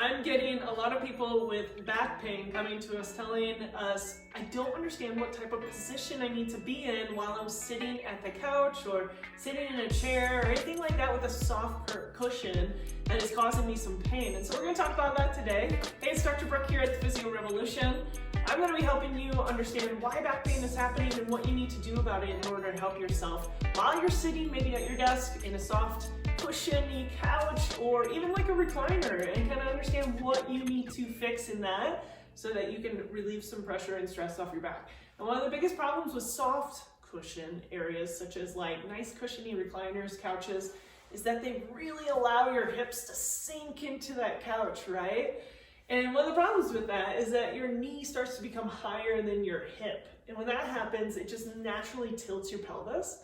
I'm getting a lot of people with back pain coming to us telling us, I don't understand what type of position I need to be in while I'm sitting at the couch or sitting in a chair or anything like that with a soft cushion that is causing me some pain. And so we're going to talk about that today. Hey, it's Dr. Brooke here at the Physio Revolution. I'm going to be helping you understand why back pain is happening and what you need to do about it in order to help yourself while you're sitting maybe at your desk in a soft cushiony couch or even like a recliner, and kind of understand what you need to fix in that so that you can relieve some pressure and stress off your back. And one of the biggest problems with soft cushion areas, such as like nice cushiony recliners, couches, is that they really allow your hips to sink into that couch, right? And one of the problems with that is that your knee starts to become higher than your hip. And when that happens, it just naturally tilts your pelvis.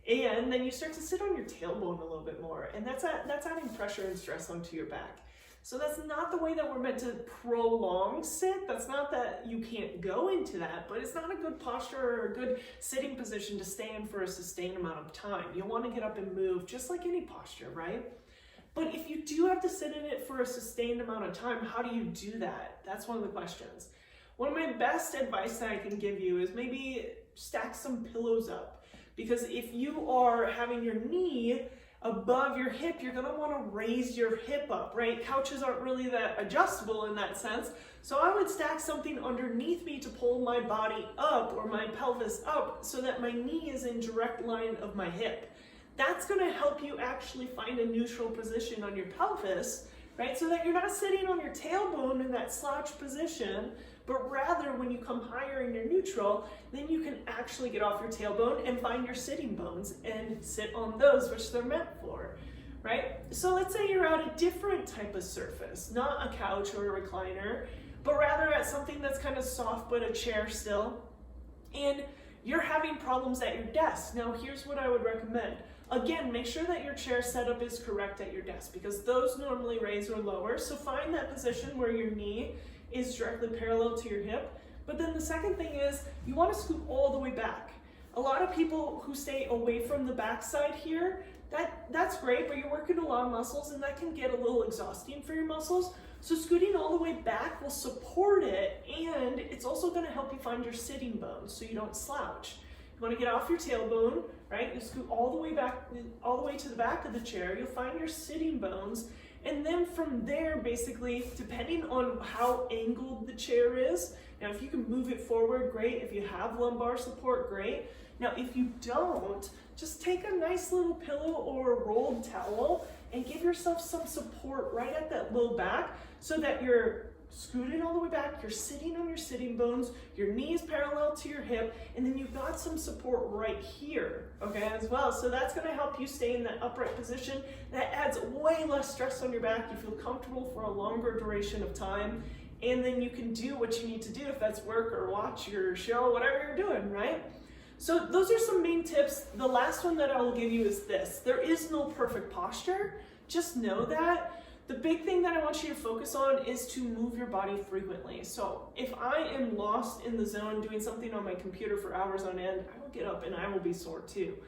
And then you start to sit on your tailbone a little bit more. And that's adding pressure and stress onto your back. So that's not the way that we're meant to prolong sit. That's not that you can't go into that, but it's not a good posture or a good sitting position to stay in for a sustained amount of time. You'll want to get up and move just like any posture, right? But if you do have to sit in it for a sustained amount of time, how do you do that? That's one of the questions. One of my best advice that I can give you is maybe stack some pillows up. Because if you are having your knee above your hip, you're gonna wanna raise your hip up, right? Couches aren't really that adjustable in that sense. So I would stack something underneath me to pull my body up or my pelvis up so that my knee is in direct line of my hip. That's gonna help you actually find a neutral position on your pelvis, right? So that you're not sitting on your tailbone in that slouch position, but rather when you come higher and you're neutral, then you can actually get off your tailbone and find your sitting bones and sit on those, which they're meant for, right? So let's say you're at a different type of surface, not a couch or a recliner, but rather at something that's kind of soft, but a chair still, and you're having problems at your desk. Now, here's what I would recommend. Again, make sure that your chair setup is correct at your desk because those normally raise or lower. So find that position where your knee is directly parallel to your hip. But then the second thing is you want to scoot all the way back. A lot of people who stay away from the backside here, that's great, but you're working a lot of muscles and that can get a little exhausting for your muscles. So scooting all the way back will support it, and it's also going to help you find your sitting bones so you don't slouch. You want to get off your tailbone, right? You scoot all the way back, all the way to the back of the chair. You'll find your sitting bones. And then from there, basically, depending on how angled the chair is, now if you can move it forward, great. If you have lumbar support, great. Now if you don't, just take a nice little pillow or a rolled towel and give yourself some support right at that low back so that you're scooted all the way back, you're sitting on your sitting bones, your knee is parallel to your hip, and then you've got some support right here, okay, as well. So that's gonna help you stay in that upright position. That adds way less stress on your back. You feel comfortable for a longer duration of time, and then you can do what you need to do, if that's work or watch your show, whatever you're doing, right? So those are some main tips. The last one that I will give you is this. There is no perfect posture. Just know that. The big thing that I want you to focus on is to move your body frequently. So if I am lost in the zone doing something on my computer for hours on end, I will get up and I will be sore too.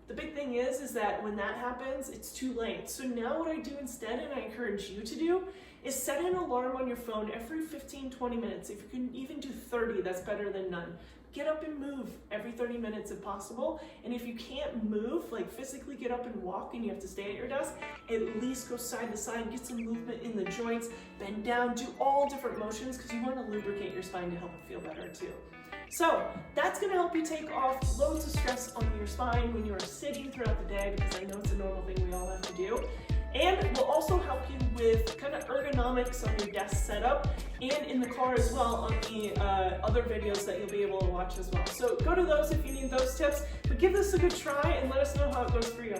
The big thing is that when that happens, it's too late. So now what I do instead, and I encourage you to do, is set an alarm on your phone every 15-20 minutes. If you can even do 30, that's better than none. Get up and move every 30 minutes if possible. And if you can't move, like physically get up and walk and you have to stay at your desk, at least go side to side, get some movement in the joints, bend down, do all different motions because you want to lubricate your spine to help it feel better too. So that's going to help you take off loads of stress on your spine when you are sitting throughout the day, because I know it's a normal thing we all have to do. And will also help you with kind of ergonomics on your desk setup and in the car as well on the other videos that you'll be able to watch as well. So go to those if you need those tips, but give this a good try and let us know how it goes for you.